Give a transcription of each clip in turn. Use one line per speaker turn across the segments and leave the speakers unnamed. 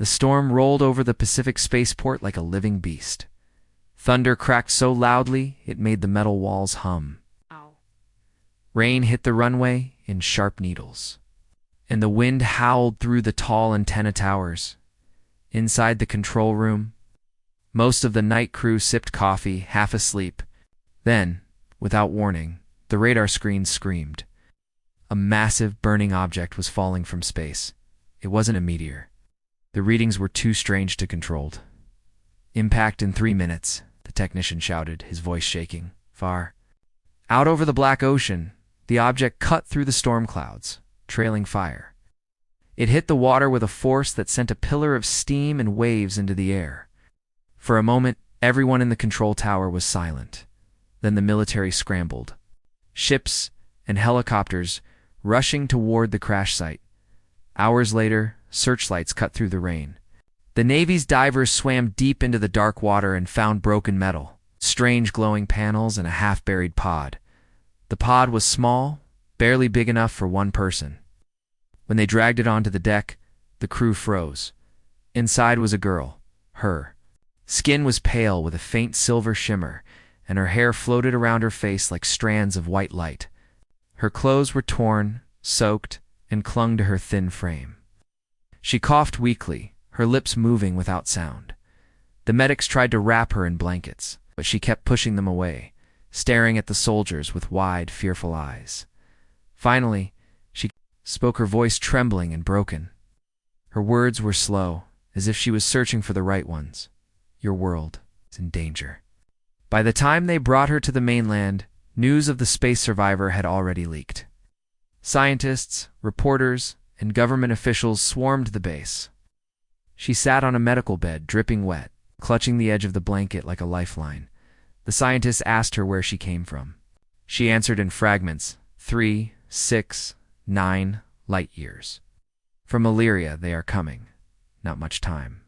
The storm rolled over the Pacific spaceport like a living beast. Thunder cracked so loudly it made the metal walls hum.
Ow.
Rain hit the runway in sharp needles, and the wind howled through the tall antenna towers. Inside the control room, most of the night crew sipped coffee, half asleep. Then, without warning, the radar screen screamed. A massive burning object was falling from space. It wasn't a meteor. The readings were too strange to control. Impact in 3 minutes, the technician shouted, his voice shaking. Far out over the black ocean, the object cut through the storm clouds, trailing fire. It hit the water with a force that sent a pillar of steam and waves into the air. For a moment, everyone in the control tower was silent. Then the military scrambled. Ships and helicopters rushing toward the crash site. Hours later, searchlights cut through the rain. The Navy's divers swam deep into the dark water and found broken metal, strange glowing panels, and a half-buried pod. The pod was small, barely big enough for one person. When they dragged it onto the deck, the crew froze. Inside was a girl, her. Skin was pale with a faint silver shimmer, and her hair floated around her face like strands of white light. Her clothes were torn, soaked, and clung to her thin frame. She coughed weakly, her lips moving without sound. The medics tried to wrap her in blankets, but she kept pushing them away, staring at the soldiers with wide, fearful eyes. Finally, she spoke, her voice trembling and broken. Her words were slow, as if she was searching for the right ones. Your world is in danger. By the time they brought her to the mainland, news of the space survivor had already leaked. Scientists, reporters, and government officials swarmed the base. She sat on a medical bed, dripping wet, clutching the edge of the blanket like a lifeline. The scientists asked her where she came from. She answered in fragments, 3, 6, 9 light years. From Illyria they are coming. Not much time.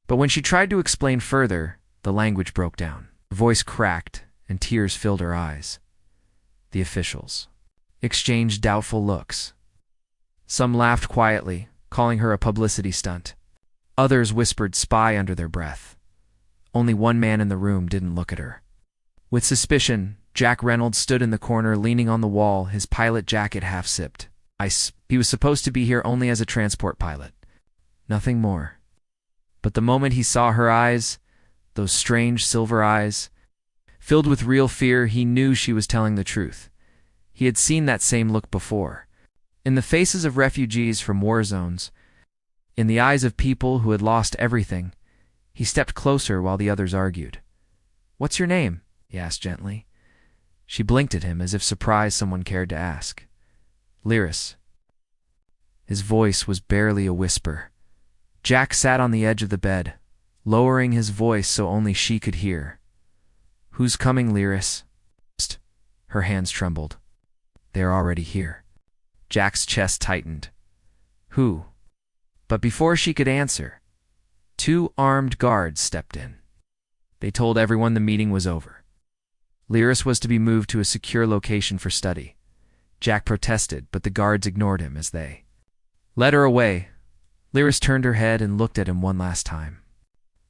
But when she tried to explain further, the language broke down. Her voice cracked, and tears filled her eyes. The officials exchanged doubtful looks. Some laughed quietly, calling her a publicity stunt. Others whispered spy under their breath. Only one man in the room didn't look at her. With suspicion, Jack Reynolds stood in the corner leaning on the wall, his pilot jacket half zipped. He was supposed to be here only as a transport pilot. Nothing more. But the moment he saw her eyes, those strange silver eyes, filled with real fear, he knew she was telling the truth. He had seen that same look before. In the faces of refugees from war zones, in the eyes of people who had lost everything. He stepped closer while the others argued. "What's your name?" he asked gently. She blinked at him as if surprised someone cared to ask. "Lyris." His voice was barely a whisper. Jack sat on the edge of the bed, lowering his voice so only she could hear. "Who's coming, Lyris?" Her hands trembled. "They're already here." Jack's chest tightened. "Who?" But before she could answer, 2 armed guards stepped in. They told everyone the meeting was over. Lyris was to be moved to a secure location for study. Jack protested, but the guards ignored him as they led her away. Lyris turned her head and looked at him one last time.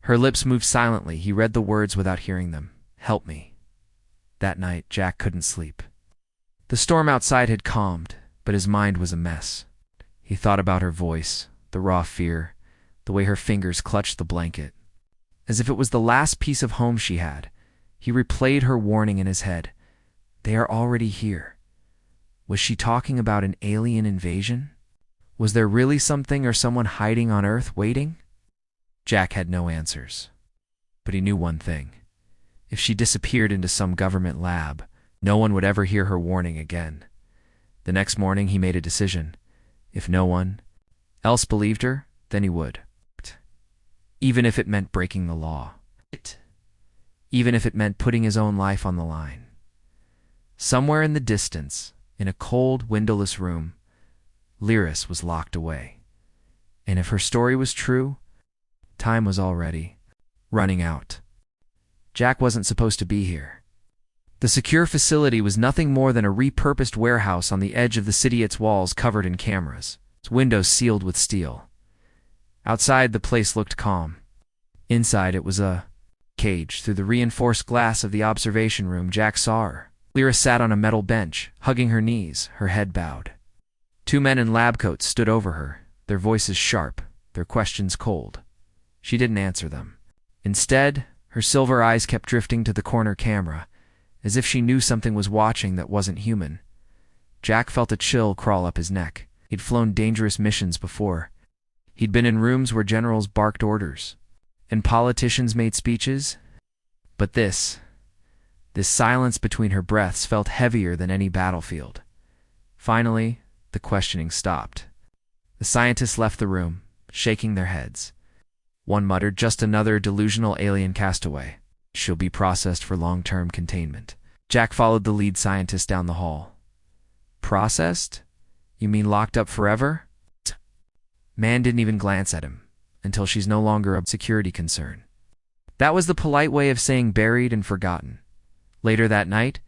Her lips moved silently. He read the words without hearing them. "Help me." That night, Jack couldn't sleep. The storm outside had calmed, but his mind was a mess. He thought about her voice, the raw fear, the way her fingers clutched the blanket. As if it was the last piece of home she had, he replayed her warning in his head. They are already here. Was she talking about an alien invasion? Was there really something or someone hiding on Earth waiting? Jack had no answers. But he knew one thing. If she disappeared into some government lab, no one would ever hear her warning again. The next morning he made a decision. If no one else believed her, then he would. Even if it meant breaking the law. Even if it meant putting his own life on the line. Somewhere in the distance, in a cold, windowless room, Lyris was locked away. And if her story was true, time was already running out. Jack wasn't supposed to be here. The secure facility was nothing more than a repurposed warehouse on the edge of the city, its walls covered in cameras, its windows sealed with steel. Outside, the place looked calm. Inside, it was a cage. Through the reinforced glass of the observation room, Jack saw her. Lyra sat on a metal bench, hugging her knees, her head bowed. Two men in lab coats stood over her, their voices sharp, their questions cold. She didn't answer them. Instead, her silver eyes kept drifting to the corner camera, as if she knew something was watching that wasn't human. Jack felt a chill crawl up his neck. He'd flown dangerous missions before. He'd been in rooms where generals barked orders, and politicians made speeches. But this silence between her breaths felt heavier than any battlefield. Finally, the questioning stopped. The scientists left the room, shaking their heads. One muttered, "Just another delusional alien castaway. She'll be processed for long-term containment." Jack followed the lead scientist down the hall. "Processed? You mean locked up forever?" Man didn't even glance at him, until she's no longer a security concern. That was the polite way of saying buried and forgotten. Later that night,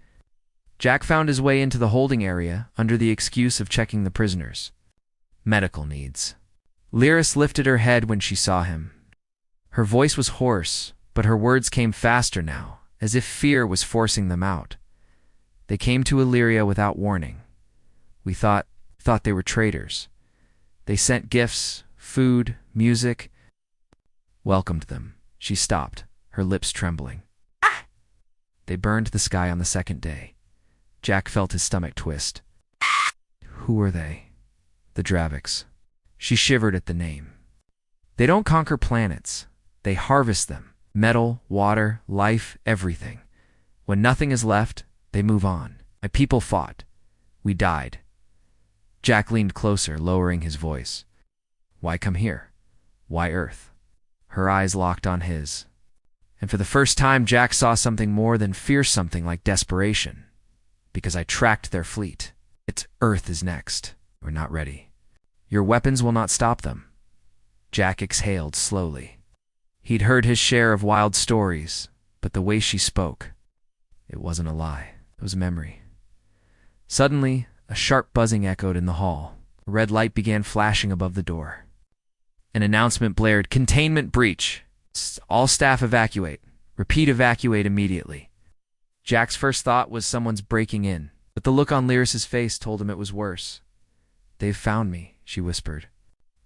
Jack found his way into the holding area under the excuse of checking the prisoners. Medical needs. Lyris lifted her head when she saw him. Her voice was hoarse, but her words came faster now, as if fear was forcing them out. They came to Illyria without warning. We thought they were traitors. They sent gifts, food, music. Welcomed them. She stopped, her lips trembling. They burned the sky on the second day. Jack felt his stomach twist. Who are they? The Draviks. She shivered at the name. They don't conquer planets. They harvest them. Metal, water, life, everything. When nothing is left, they move on. My people fought. We died. Jack leaned closer, lowering his voice. Why come here? Why Earth? Her eyes locked on his. And for the first time, Jack saw something more than fear, something like desperation. Because I tracked their fleet. It's Earth is next. We're not ready. Your weapons will not stop them. Jack exhaled slowly. He'd heard his share of wild stories, but the way she spoke, it wasn't a lie. It was memory. Suddenly, a sharp buzzing echoed in the hall. A red light began flashing above the door. An announcement blared, "Containment breach. All staff evacuate. Repeat, evacuate immediately." Jack's first thought was someone's breaking in, but the look on Lyris's face told him it was worse. "They've found me," she whispered.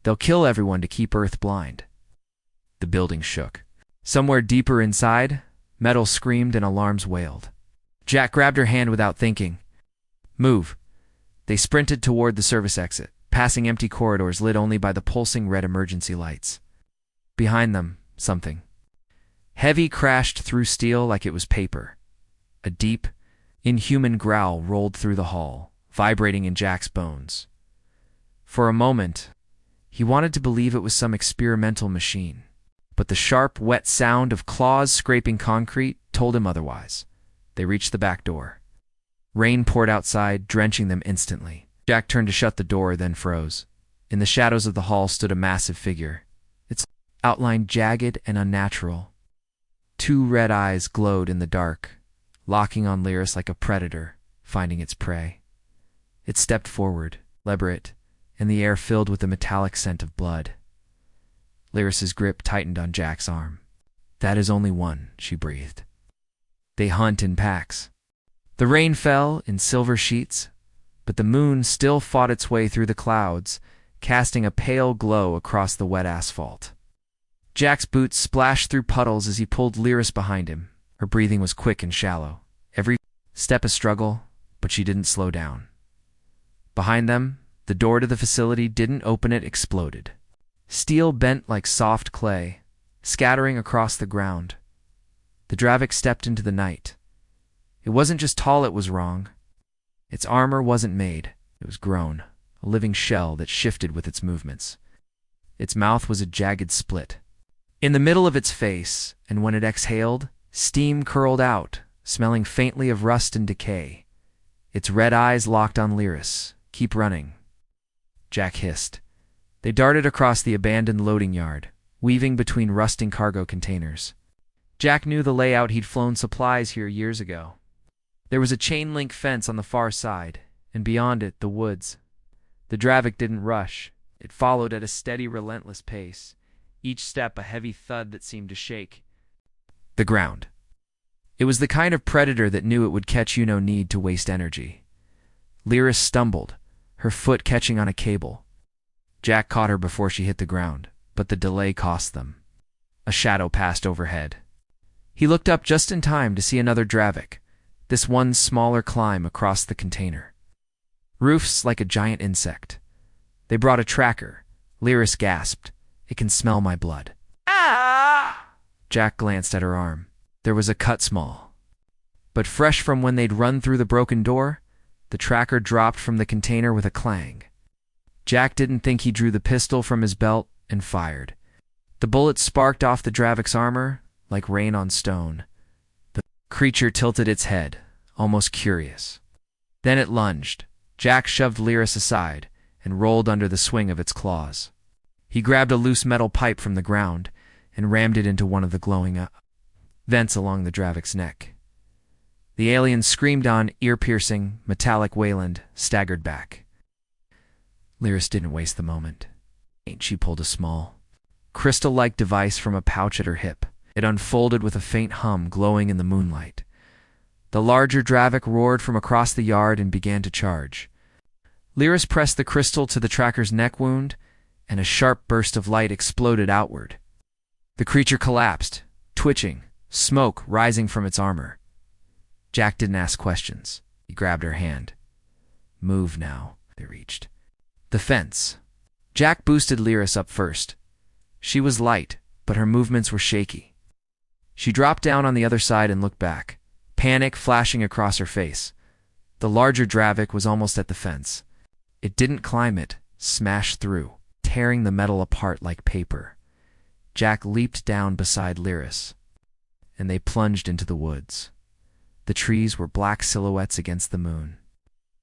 "They'll kill everyone to keep Earth blind." The building shook. Somewhere deeper inside, metal screamed and alarms wailed. Jack grabbed her hand without thinking. "Move." They sprinted toward the service exit, passing empty corridors lit only by the pulsing red emergency lights. Behind them, something heavy crashed through steel like it was paper. A deep, inhuman growl rolled through the hall, vibrating in Jack's bones. For a moment, he wanted to believe it was some experimental machine, but the sharp, wet sound of claws scraping concrete told him otherwise. They reached the back door. Rain poured outside, drenching them instantly. Jack turned to shut the door, then froze. In the shadows of the hall stood a massive figure, its outline jagged and unnatural. Two red eyes glowed in the dark, locking on Lyris like a predator, finding its prey. It stepped forward, deliberate, and the air filled with the metallic scent of blood. Lyris's grip tightened on Jack's arm. "That is only one," she breathed. "They hunt in packs." The rain fell in silver sheets, but the moon still fought its way through the clouds, casting a pale glow across the wet asphalt. Jack's boots splashed through puddles as he pulled Lyris behind him. Her breathing was quick and shallow. Every step a struggle, but she didn't slow down. Behind them, the door to the facility didn't open, it exploded. Steel bent like soft clay, scattering across the ground. The Dravik stepped into the night. It wasn't just tall it was wrong. Its armor wasn't made. It was grown, a living shell that shifted with its movements. Its mouth was a jagged split. In the middle of its face, and when it exhaled, steam curled out, smelling faintly of rust and decay. Its red eyes locked on Lyris. "Keep running." Jack hissed. They darted across the abandoned loading yard, weaving between rusting cargo containers. Jack knew the layout. He'd flown supplies here years ago. There was a chain-link fence on the far side, and beyond it, the woods. The Dravik didn't rush. It followed at a steady, relentless pace, each step a heavy thud that seemed to shake the ground. It was the kind of predator that knew it would catch you, no need to waste energy. Lyris stumbled, her foot catching on a cable. Jack caught her before she hit the ground, but the delay cost them. A shadow passed overhead. He looked up just in time to see another Dravik, this one smaller climb across the container. Roofs like a giant insect. They brought a tracker. Lyris gasped. "It can smell my blood." "Ah!" Jack glanced at her arm. There was a cut small, but fresh from when they'd run through the broken door. The tracker dropped from the container with a clang. Jack didn't think. He drew the pistol from his belt and fired. The bullet sparked off the Dravik's armor like rain on stone. The creature tilted its head, almost curious. Then it lunged. Jack shoved Lyris aside and rolled under the swing of its claws. He grabbed a loose metal pipe from the ground and rammed it into one of the glowing vents along the Dravik's neck. The alien screamed on, ear-piercing, metallic wayland, staggered back. Lyris didn't waste the moment. She pulled a small, crystal-like device from a pouch at her hip. It unfolded with a faint hum glowing in the moonlight. The larger Dravik roared from across the yard and began to charge. Lyris pressed the crystal to the tracker's neck wound, and a sharp burst of light exploded outward. The creature collapsed, twitching, smoke rising from its armor. Jack didn't ask questions. He grabbed her hand. "Move now," they reached. The fence. Jack boosted Lyris up first. She was light, but her movements were shaky. She dropped down on the other side and looked back, panic flashing across her face. The larger Dravik was almost at the fence. It didn't climb it, smashed through, tearing the metal apart like paper. Jack leaped down beside Lyris, and they plunged into the woods. The trees were black silhouettes against the moon,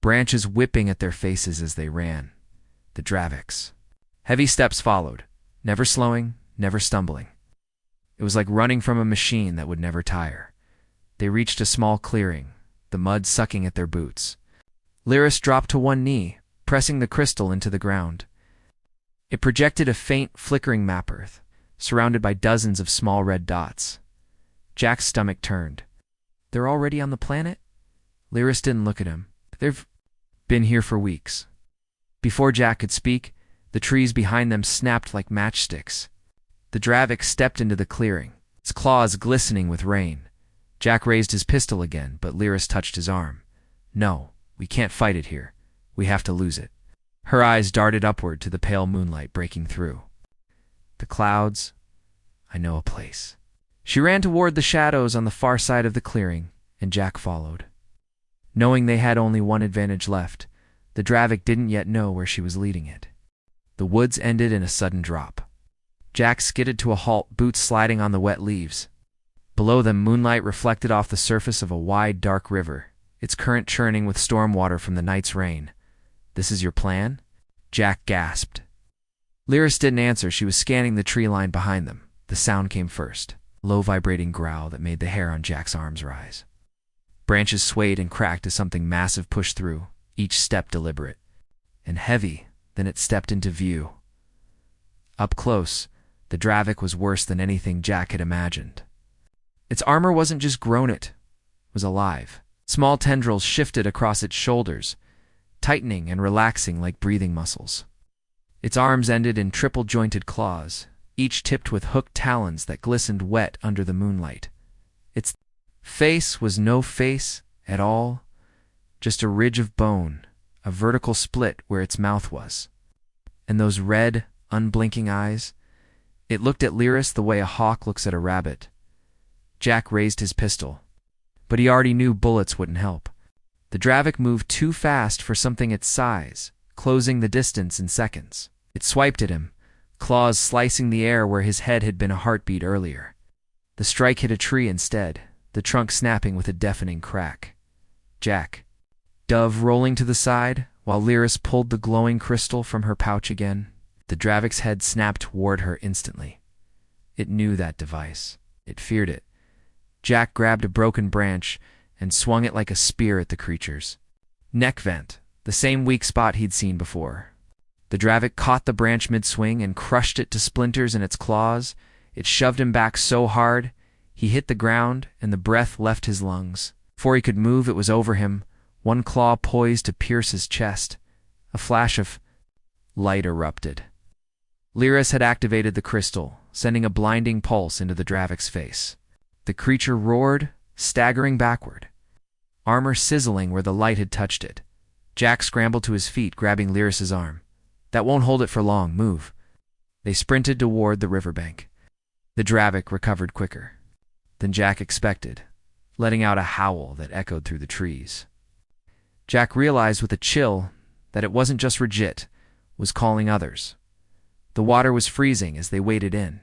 branches whipping at their faces as they ran. The Draviks. Heavy steps followed, never slowing, never stumbling. It was like running from a machine that would never tire. They reached a small clearing, the mud sucking at their boots. Lyris dropped to one knee, pressing the crystal into the ground. It projected a faint, flickering map Earth, surrounded by dozens of small red dots. Jack's stomach turned. "They're already on the planet?" Lyris didn't look at him. "They've been here for weeks." Before Jack could speak, the trees behind them snapped like matchsticks. The Dravik stepped into the clearing, its claws glistening with rain. Jack raised his pistol again, but Lyris touched his arm. "No, we can't fight it here. We have to lose it." Her eyes darted upward to the pale moonlight breaking through. "The clouds. I know a place." She ran toward the shadows on the far side of the clearing, and Jack followed. Knowing they had only one advantage left, the Dravik didn't yet know where she was leading it. The woods ended in a sudden drop. Jack skidded to a halt, boots sliding on the wet leaves. Below them, moonlight reflected off the surface of a wide, dark river, its current churning with storm water from the night's rain. "This is your plan?" Jack gasped. Lyris didn't answer. She was scanning the tree line behind them. The sound came first, a low vibrating growl that made the hair on Jack's arms rise. Branches swayed and cracked as something massive pushed through, each step deliberate and heavy. Then it stepped into view. Up close, the Dravik was worse than anything Jack had imagined. Its armor wasn't just grown, it was alive. Small tendrils shifted across its shoulders, tightening and relaxing like breathing muscles. Its arms ended in triple-jointed claws, each tipped with hooked talons that glistened wet under the moonlight. Its face was no face at all, just a ridge of bone, a vertical split where its mouth was. And those red, unblinking eyes, it looked at Lyris the way a hawk looks at a rabbit. Jack raised his pistol, but he already knew bullets wouldn't help. The Dravik moved too fast for something its size, closing the distance in seconds. It swiped at him, claws slicing the air where his head had been a heartbeat earlier. The strike hit a tree instead, the trunk snapping with a deafening crack. Jack, dove rolling to the side, while Lyris pulled the glowing crystal from her pouch again. The Dravik's head snapped toward her instantly. It knew that device. It feared it. Jack grabbed a broken branch and swung it like a spear at the creature's neck vent, the same weak spot he'd seen before. The Dravik caught the branch mid-swing and crushed it to splinters in its claws. It shoved him back so hard, he hit the ground and the breath left his lungs. Before he could move, it was over him, one claw poised to pierce his chest. A flash of light erupted. Lyris had activated the crystal, sending a blinding pulse into the Dravik's face. The creature roared, staggering backward, armor sizzling where the light had touched it. Jack scrambled to his feet, grabbing Lyris's arm. "That won't hold it for long. Move." They sprinted toward the riverbank. The Dravik recovered quicker than Jack expected, letting out a howl that echoed through the trees. Jack realized with a chill that it wasn't just Rajit was calling others. The water was freezing as they waded in.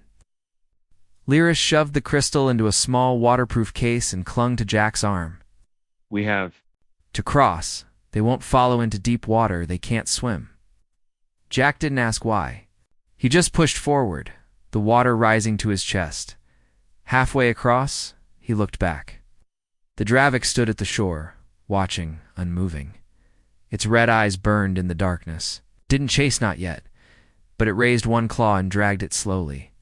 Lyris shoved the crystal into a small waterproof case and clung to Jack's arm.
"We have
to cross. They won't follow into deep water. They can't swim." Jack didn't ask why. He just pushed forward, the water rising to his chest. Halfway across, he looked back. The Dravik stood at the shore, watching, unmoving. Its red eyes burned in the darkness. Didn't chase, not yet, but it raised one claw and dragged it slowly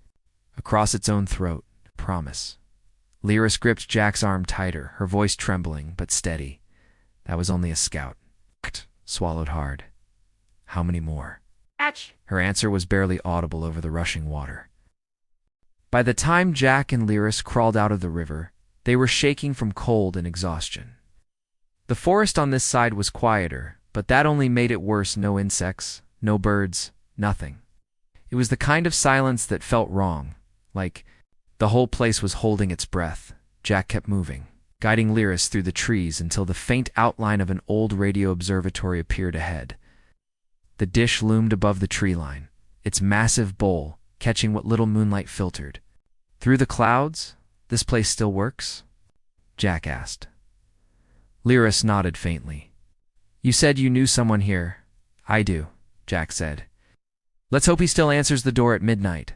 across its own throat. Promise. Lyris gripped Jack's arm tighter, her voice trembling but steady. That was only a scout. Swallowed hard. How many more?
Atch.
Her answer was barely audible over the rushing water. By the time Jack and Lyris crawled out of the river, they were shaking from cold and exhaustion. The forest on this side was quieter, but that only made it worse. No insects, no birds, nothing. It was the kind of silence that felt wrong, like the whole place was holding its breath. Jack kept moving, guiding Lyris through the trees until the faint outline of an old radio observatory appeared ahead. The dish loomed above the tree line, its massive bowl catching what little moonlight filtered. "Through the clouds? This place still works?" Jack asked. Lyris nodded faintly. "You said you knew someone here." "I do," Jack said. "Let's hope he still answers the door at midnight."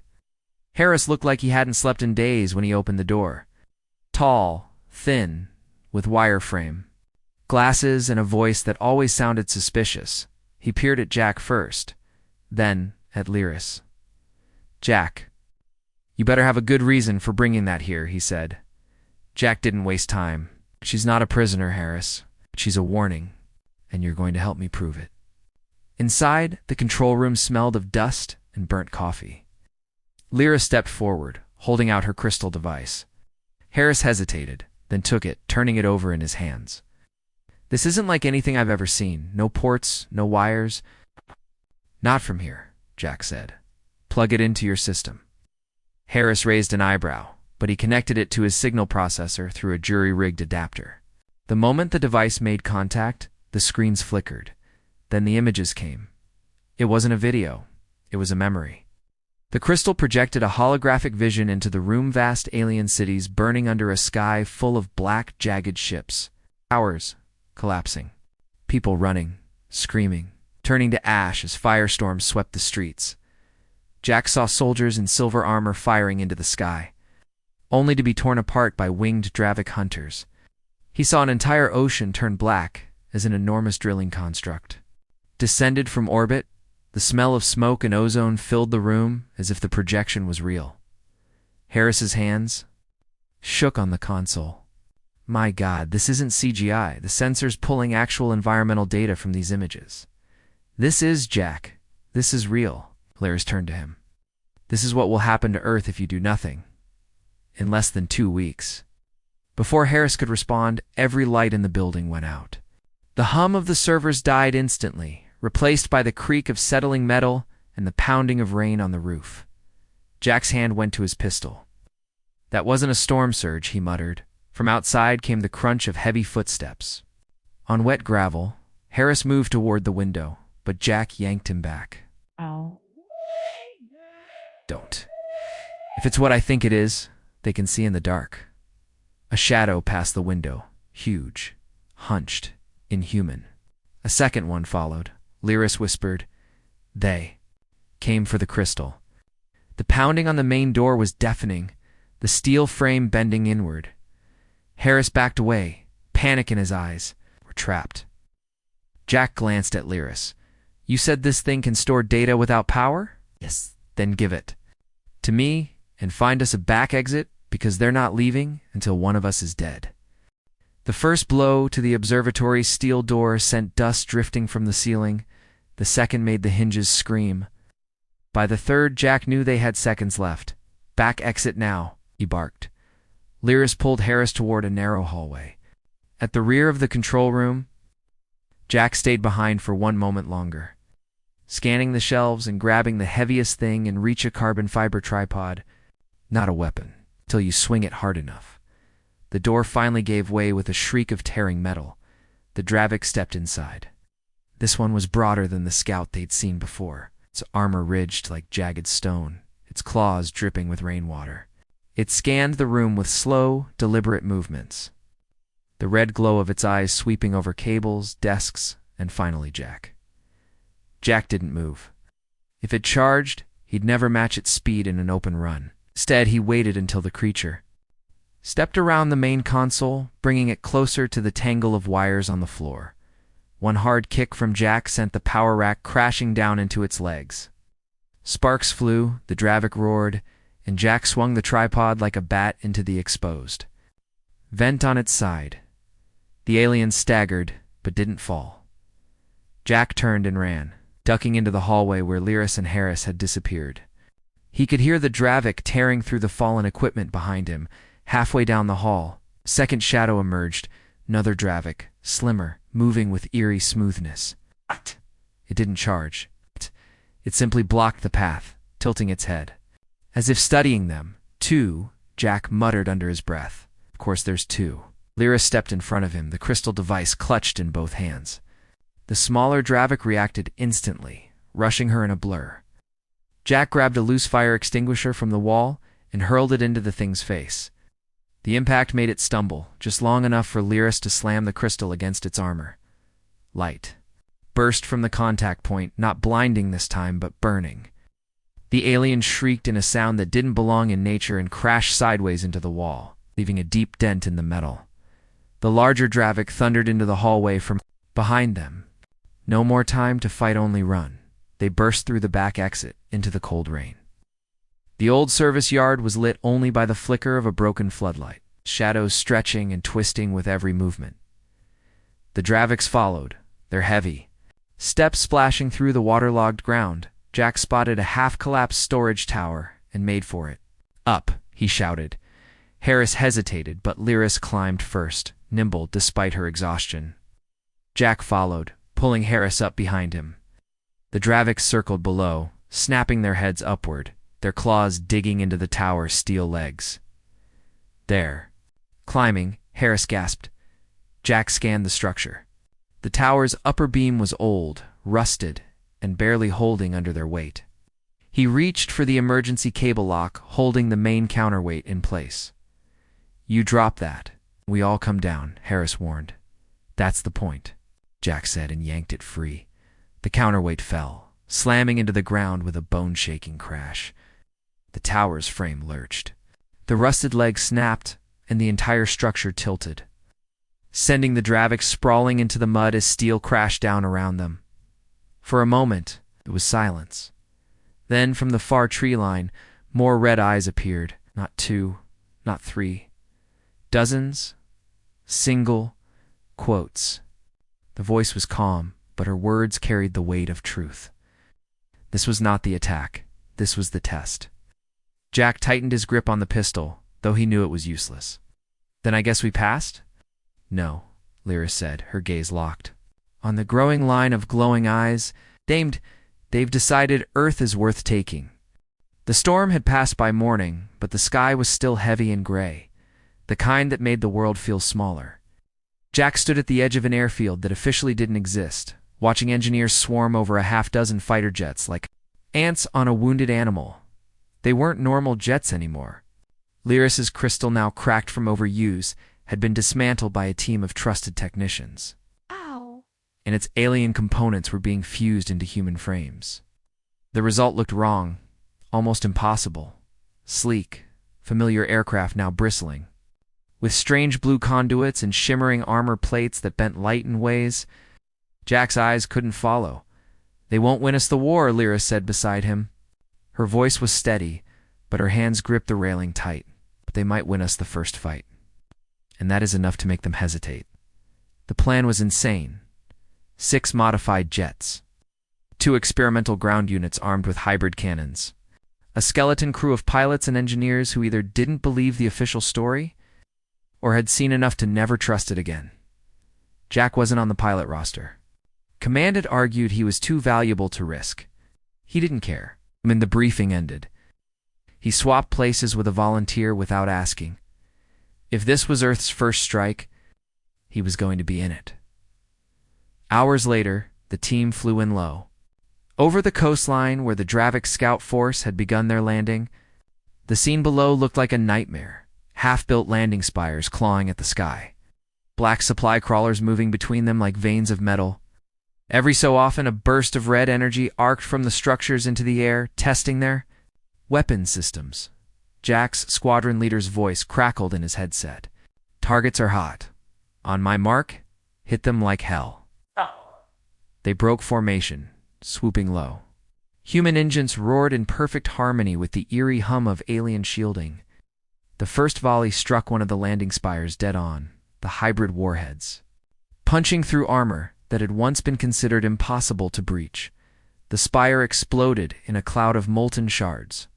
Harris looked like he hadn't slept in days when he opened the door. Tall, thin, with wire frame, glasses, and a voice that always sounded suspicious. He peered at Jack first, then at Lyris. "Jack, you better have a good reason for bringing that here," he said. Jack didn't waste time. "She's not a prisoner, Harris. She's a warning, and you're going to help me prove it." Inside, the control room smelled of dust and burnt coffee. Lyra stepped forward, holding out her crystal device. Harris hesitated, then took it, turning it over in his hands. "This isn't like anything I've ever seen. No ports, no wires." "Not from here," Jack said. "Plug it into your system." Harris raised an eyebrow, but he connected it to his signal processor through a jury-rigged adapter. The moment the device made contact, the screens flickered. Then the images came. It wasn't a video. It was a memory. The crystal projected a holographic vision into the room, vast alien cities burning under a sky full of black, jagged ships. Towers collapsing. People running, screaming, turning to ash as firestorms swept the streets. Jack saw soldiers in silver armor firing into the sky, only to be torn apart by winged Dravik hunters. He saw an entire ocean turn black as an enormous drilling construct descended from orbit. The smell of smoke and ozone filled the room as if the projection was real. Harris's hands shook on the console. "My God, this isn't CGI. The sensor's pulling actual environmental data from these images." "This is Jack. This is real." Lyris turned to him. "This is what will happen to Earth if you do nothing. In less than 2 weeks." Before Harris could respond, every light in the building went out. The hum of the servers died instantly, replaced by the creak of settling metal and the pounding of rain on the roof. Jack's hand went to his pistol. "That wasn't a storm surge," he muttered. From outside came the crunch of heavy footsteps. On wet gravel, Harris moved toward the window, but Jack yanked him back.
Oh.
"Don't. If it's what I think it is, they can see in the dark." A shadow passed the window, huge, hunched, inhuman. A second one followed. Lyris whispered. They came for the crystal. The pounding on the main door was deafening, the steel frame bending inward. Harris backed away, panic in his eyes. "We're trapped." Jack glanced at Lyris. You said this thing can store data without power? Yes. Then give it to me and find us a back exit, because they're not leaving until one of us is dead. The first blow to the observatory's steel door sent dust drifting from the ceiling. The second made the hinges scream. By the third, Jack knew they had seconds left. Back exit now, he barked. Lyris pulled Harris toward a narrow hallway. At the rear of the control room, Jack stayed behind for one moment longer, scanning the shelves and grabbing the heaviest thing in reach, a carbon fiber tripod. Not a weapon, till you swing it hard enough. The door finally gave way with a shriek of tearing metal. The Dravik stepped inside. This one was broader than the Scout they'd seen before, its armor ridged like jagged stone, its claws dripping with rainwater. It scanned the room with slow, deliberate movements, the red glow of its eyes sweeping over cables, desks, and finally Jack. Jack didn't move. If it charged, he'd never match its speed in an open run. Instead, he waited until the creature stepped around the main console, bringing it closer to the tangle of wires on the floor. One hard kick from Jack sent the power rack crashing down into its legs. Sparks flew, the Dravik roared, and Jack swung the tripod like a bat into the exposed vent on its side. The alien staggered, but didn't fall. Jack turned and ran, ducking into the hallway where Lyris and Harris had disappeared. He could hear the Dravik tearing through the fallen equipment behind him. Halfway down the hall, a second shadow emerged, another Dravik, slimmer, moving with eerie smoothness. It didn't charge. It simply blocked the path, tilting its head. As if studying them. Two, Jack muttered under his breath. Of course there's two. Lyris stepped in front of him, the crystal device clutched in both hands. The smaller Dravik reacted instantly, rushing her in a blur. Jack grabbed a loose fire extinguisher from the wall and hurled it into the thing's face. The impact made it stumble, just long enough for Lyris to slam the crystal against its armor. Light burst from the contact point, not blinding this time, but burning. The alien shrieked in a sound that didn't belong in nature and crashed sideways into the wall, leaving a deep dent in the metal. The larger Dravik thundered into the hallway from behind them. No more time to fight, only run. They burst through the back exit into the cold rain. The old service yard was lit only by the flicker of a broken floodlight, shadows stretching and twisting with every movement. The Draviks followed, their heavy steps splashing through the waterlogged ground. Jack spotted a half-collapsed storage tower and made for it. Up, he shouted. Harris hesitated, but Lyris climbed first, nimble despite her exhaustion. Jack followed, pulling Harris up behind him. The Draviks circled below, snapping their heads upward, their claws digging into the tower's steel legs. There. Climbing, Harris gasped. Jack scanned the structure. The tower's upper beam was old, rusted, and barely holding under their weight. He reached for the emergency cable lock, holding the main counterweight in place. You drop that. We all come down, Harris warned. That's the point, Jack said and yanked it free. The counterweight fell, slamming into the ground with a bone-shaking crash. The tower's frame lurched. The rusted leg snapped, and the entire structure tilted, sending the Draviks sprawling into the mud as steel crashed down around them. For a moment, it was silence. Then, from the far tree line, more red eyes appeared. Not two, not three. Dozens. Single quotes. The voice was calm, but her words carried the weight of truth. This was not the attack. This was the test. Jack tightened his grip on the pistol, though he knew it was useless. Then I guess we passed? No, Lyris said, her gaze locked. On the growing line of glowing eyes, they've decided Earth is worth taking. The storm had passed by morning, but the sky was still heavy and gray, the kind that made the world feel smaller. Jack stood at the edge of an airfield that officially didn't exist, watching engineers swarm over a half-dozen fighter jets like ants on a wounded animal. They weren't normal jets anymore. Lyris's crystal, now cracked from overuse, had been dismantled by a team of trusted technicians.
Ow.
And its alien components were being fused into human frames. The result looked wrong, almost impossible. Sleek, familiar aircraft now bristling, with strange blue conduits and shimmering armor plates that bent light in ways Jack's eyes couldn't follow. They won't win us the war, Lyra said beside him. Her voice was steady, but her hands gripped the railing tight. But they might win us the first fight. And that is enough to make them hesitate. The plan was insane. 6 modified jets. 2 experimental ground units armed with hybrid cannons. A skeleton crew of pilots and engineers who either didn't believe the official story or had seen enough to never trust it again. Jack wasn't on the pilot roster. Command had argued he was too valuable to risk. He didn't care. When the briefing ended, he swapped places with a volunteer without asking. If this was Earth's first strike, he was going to be in it. Hours later, the team flew in low. Over the coastline where the Dravik scout force had begun their landing, the scene below looked like a nightmare, half-built landing spires clawing at the sky. Black supply crawlers moving between them like veins of metal. Every so often, a burst of red energy arced from the structures into the air, testing their weapon systems. Jack's squadron leader's voice crackled in his headset. Targets are hot. On my mark, hit them like hell. They broke formation, swooping low. Human engines roared in perfect harmony with the eerie hum of alien shielding. The first volley struck one of the landing spires dead on, the hybrid warheads. Punching through armor that had once been considered impossible to breach, the spire exploded in a cloud of molten shards.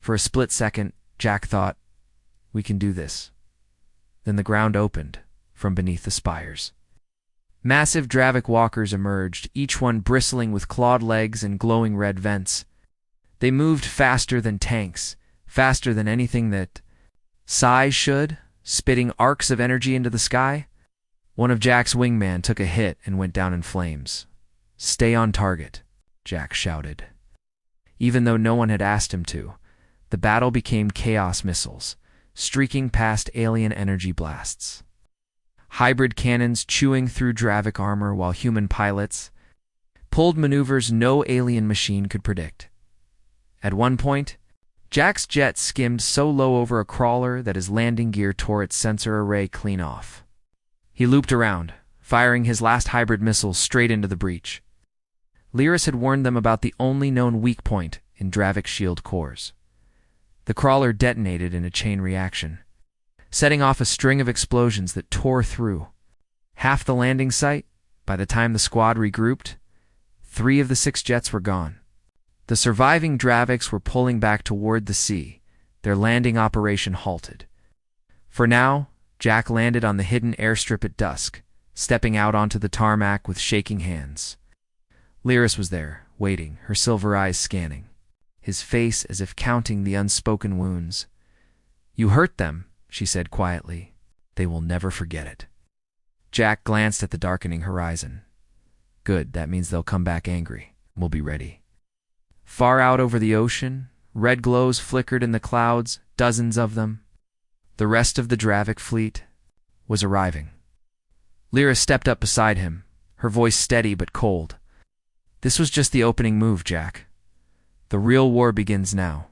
For a split second, Jack thought, we can do this. Then the ground opened from beneath the spires. Massive Dravik walkers emerged, each one bristling with clawed legs and glowing red vents. They moved faster than tanks, faster than anything that Sci should, spitting arcs of energy into the sky. One of Jack's wingmen took a hit and went down in flames. Stay on target, Jack shouted. Even though no one had asked him to, the battle became chaos missiles, streaking past alien energy blasts. Hybrid cannons chewing through Dravik armor while human pilots pulled maneuvers no alien machine could predict. At one point, Jack's jet skimmed so low over a crawler that his landing gear tore its sensor array clean off. He looped around, firing his last hybrid missiles straight into the breach. Lyris had warned them about the only known weak point in Dravik's shield cores. The crawler detonated in a chain reaction, setting off a string of explosions that tore through half the landing site. By the time the squad regrouped, 3 of the 6 jets were gone. The surviving Draviks were pulling back toward the sea, their landing operation halted. For now, Jack landed on the hidden airstrip at dusk, stepping out onto the tarmac with shaking hands. Lyris was there, waiting, her silver eyes scanning, his face as if counting the unspoken wounds. You hurt them, she said quietly. They will never forget it. Jack glanced at the darkening horizon. Good, that means they'll come back angry. We'll be ready. Far out over the ocean, red glows flickered in the clouds, dozens of them. The rest of the Dravik fleet was arriving. Lyra stepped up beside him, her voice steady but cold. This was just the opening move, Jack. The real war begins now.